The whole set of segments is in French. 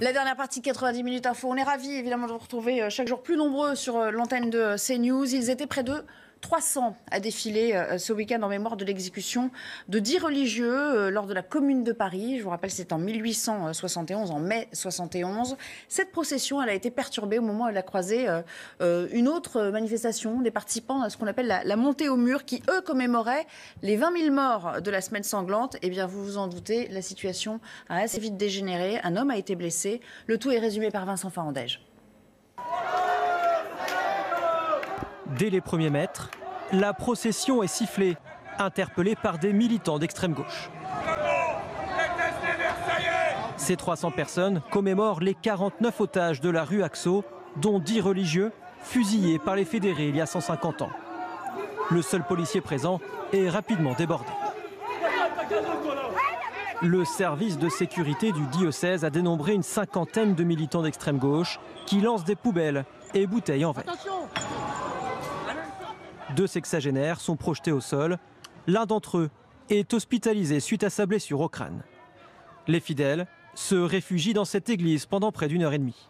La dernière partie de 90 minutes info. On est ravis évidemment de vous retrouver chaque jour plus nombreux sur l'antenne de CNews. Ils étaient près de 300 à défiler ce week-end en mémoire de l'exécution de 10 religieux lors de la Commune de Paris. Je vous rappelle, c'est en 1871, en mai 71. Cette procession, elle a été perturbée au moment où elle a croisé une autre manifestation des participants à ce qu'on appelle la montée au mur, qui, eux, commémoraient les 20 000 morts de la semaine sanglante. Eh bien, vous vous en doutez, la situation a assez vite dégénéré. Un homme a été blessé. Le tout est résumé par Vincent Farandège. Dès les premiers mètres, la procession est sifflée, interpellée par des militants d'extrême gauche. Ces 300 personnes commémorent les 49 otages de la rue Axo, dont 10 religieux fusillés par les fédérés il y a 150 ans. Le seul policier présent est rapidement débordé. Le service de sécurité du diocèse a dénombré une cinquantaine de militants d'extrême gauche qui lancent des poubelles et bouteilles en verre. 2 sexagénaires sont projetés au sol. L'un d'entre eux est hospitalisé suite à sa blessure au crâne. Les fidèles se réfugient dans cette église pendant près d'1 heure et demie.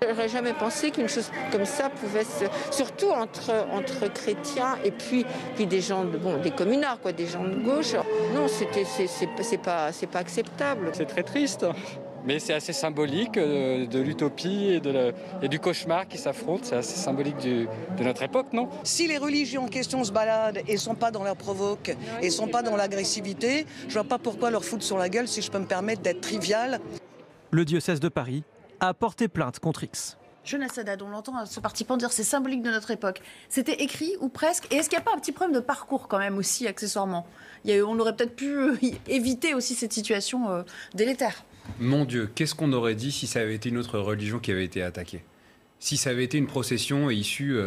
Je n'aurais jamais pensé qu'une chose comme ça pouvait surtout entre chrétiens et puis des gens, des communards, quoi, des gens de gauche. Non, c'est pas acceptable. C'est très triste. Mais c'est assez symbolique de l'utopie et du cauchemar qui s'affrontent. C'est assez symbolique de notre époque, non? Si les religions en question se baladent et ne sont pas dans la provoque et ne sont pas dans l'agressivité, je ne vois pas pourquoi leur foutre sur la gueule, si je peux me permettre d'être trivial. Le diocèse de Paris a porté plainte contre X. Jonas Haddad, on l'entend ce participant dire c'est symbolique de notre époque. C'était écrit ou presque. Et est-ce qu'il n'y a pas un petit problème de parcours quand même aussi, accessoirement? On aurait peut-être pu éviter aussi cette situation délétère. Mon Dieu, qu'est-ce qu'on aurait dit si ça avait été une autre religion qui avait été attaquée? Si ça avait été une procession issue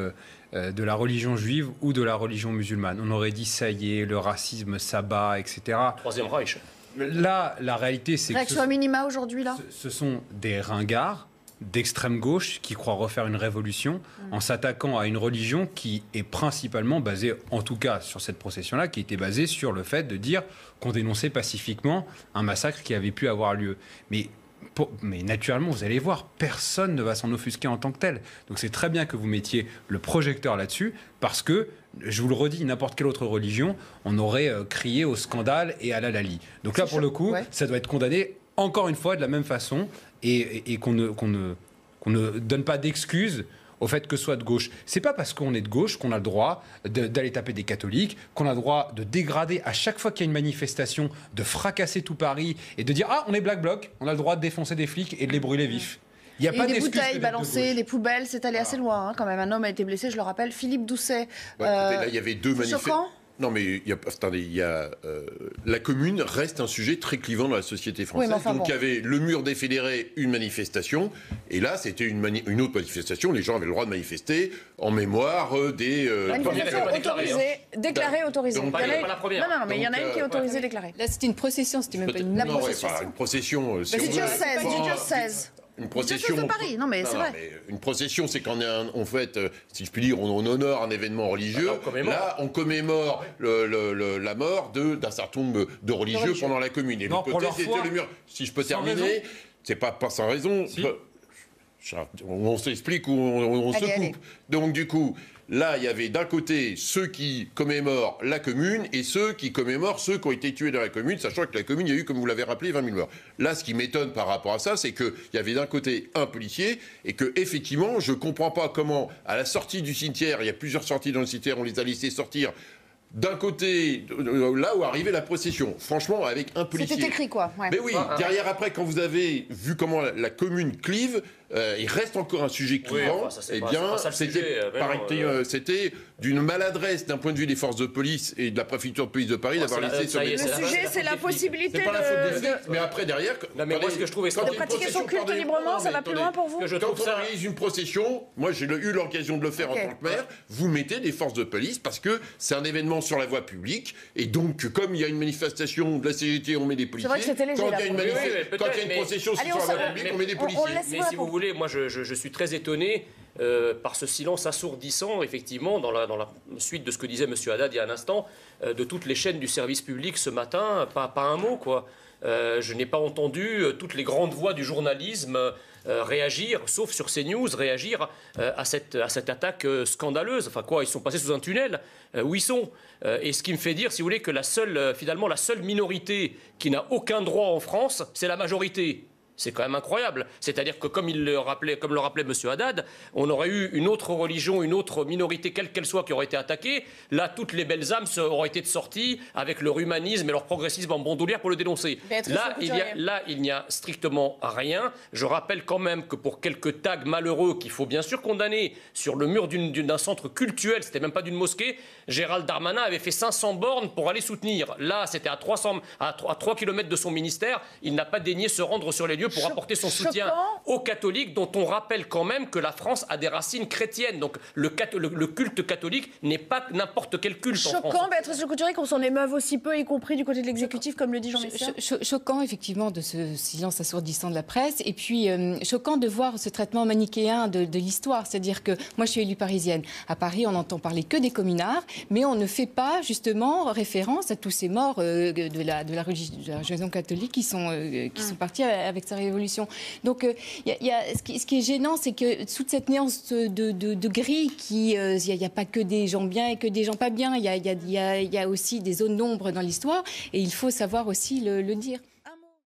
de la religion juive ou de la religion musulmane? On aurait dit ça y est, le racisme s'abat, etc. Troisième Reich. Là, la réalité, c'est que réaction à minima aujourd'hui, là. Ce sont des ringards d'extrême gauche qui croient refaire une révolution en s'attaquant à une religion qui est principalement basée, en tout cas sur cette procession-là, qui était basée sur le fait de dire qu'on dénonçait pacifiquement un massacre qui avait pu avoir lieu. Mais naturellement, vous allez voir, personne ne va s'en offusquer en tant que tel. Donc c'est très bien que vous mettiez le projecteur là-dessus, parce que, je vous le redis, n'importe quelle autre religion, on aurait crié au scandale et à la lali. Donc là, pour le coup, ça doit être condamné encore une fois de la même façon, et qu'on ne donne pas d'excuses au fait que ce soit de gauche. C'est pas parce qu'on est de gauche qu'on a le droit d'aller taper des catholiques, qu'on a le droit de dégrader à chaque fois qu'il y a une manifestation, de fracasser tout Paris et de dire « Ah, on est Black Bloc, on a le droit de défoncer des flics et de les brûler vifs ». Il y a pas des d'excuse bouteilles balancées, des poubelles, c'est allé assez loin quand même. Un homme a été blessé, je le rappelle, Philippe Doucet. Là, il y avait 2 manifestations. Non, mais la commune reste un sujet très clivant dans la société française. Donc il y avait le mur des fédérés, une manifestation, et là c'était une autre manifestation. Les gens avaient le droit de manifester en mémoire des... manifestation autorisée, déclarée autorisée. Pas la première. Non, mais il y en a une qui est autorisée, déclarée. Là, c'était une procession, c'était même pas une procession. Une procession... Du diocèse. Une procession de Paris, non mais c'est vrai. Mais une procession, c'est quand on fait, si je puis dire, on honore un événement religieux. Là, on commémore la mort d'un certain nombre de religieux pendant la commune. Et de l'autre côté, c'était le mur. Si je peux terminer, c'est pas sans raison. Si. On s'explique ou on se coupe. Donc du coup, là, il y avait d'un côté ceux qui commémorent la commune et ceux qui commémorent ceux qui ont été tués dans la commune, sachant que la commune, il y a eu, comme vous l'avez rappelé, 20 000 morts. Là, ce qui m'étonne par rapport à ça, c'est qu'il y avait d'un côté un policier et que, effectivement, je ne comprends pas comment, à la sortie du cimetière, il y a plusieurs sorties dans le cimetière, on les a laissés sortir. D'un côté, là où arrivait la procession, franchement, avec un policier. C'était écrit, quoi. Ouais. Mais oui, derrière, après, quand vous avez vu comment la commune clive, il reste encore un sujet clivant. Eh bien, c'était d'une maladresse d'un point de vue des forces de police et de la préfecture de police de Paris d'avoir laissé sur les... Le sujet, c'est la possibilité Mais après, derrière... Mais moi, ce que je trouve de pratiquer son culte librement, ça va plus loin pour vous? Quand on organise une procession, moi j'ai eu l'occasion de le faire en tant que maire, vous mettez des forces de police parce que c'est un événement sur la voie publique, et donc comme il y a une manifestation de la CGT, on met des policiers. C'est vrai que c'était léger. Quand il y a une procession sur la voie publique, on met des policiers. Mais si vous voulez, moi je suis très étonné par ce silence assourdissant, effectivement, dans la suite de ce que disait M. Haddad il y a un instant, de toutes les chaînes du service public ce matin, pas un mot, quoi. je n'ai pas entendu toutes les grandes voix du journalisme réagir, sauf sur CNews, réagir à cette attaque scandaleuse. Enfin quoi, ils sont passés sous un tunnel. Où ils sont. Et ce qui me fait dire, si vous voulez, que finalement la seule minorité qui n'a aucun droit en France, c'est la majorité. C'est quand même incroyable. C'est-à-dire que, comme le rappelait M. Haddad, on aurait eu une autre religion, une autre minorité, quelle qu'elle soit, qui aurait été attaquée. Là, toutes les belles âmes auraient été sorties avec leur humanisme et leur progressisme en bandoulière pour le dénoncer. Là, il n'y a strictement rien. Je rappelle quand même que pour quelques tags malheureux qu'il faut bien sûr condamner sur le mur d'un centre cultuel, c'était même pas d'une mosquée, Gérald Darmanin avait fait 500 bornes pour aller soutenir. Là, c'était à 3 km de son ministère. Il n'a pas daigné se rendre sur les lieux pour apporter son soutien aux catholiques, dont on rappelle quand même que la France a des racines chrétiennes. Donc le culte catholique n'est pas n'importe quel culte en France. Choquant, Béatrice Couturier, qu'on s'en émeuve aussi peu, y compris du côté de l'exécutif, comme le dit Jean Messia. Choquant, effectivement, de ce silence assourdissant de la presse. Et puis, choquant de voir ce traitement manichéen de l'histoire. C'est-à-dire que moi, je suis élue parisienne. À Paris, on n'entend parler que des communards, mais on ne fait pas, justement, référence à tous ces morts de la religion catholique qui sont partis avec sa révolution. Donc, ce qui est gênant, c'est que sous cette nuance de gris, il n'y a pas que des gens bien et que des gens pas bien. Il y a aussi des zones d'ombre dans l'histoire, et il faut savoir aussi le dire.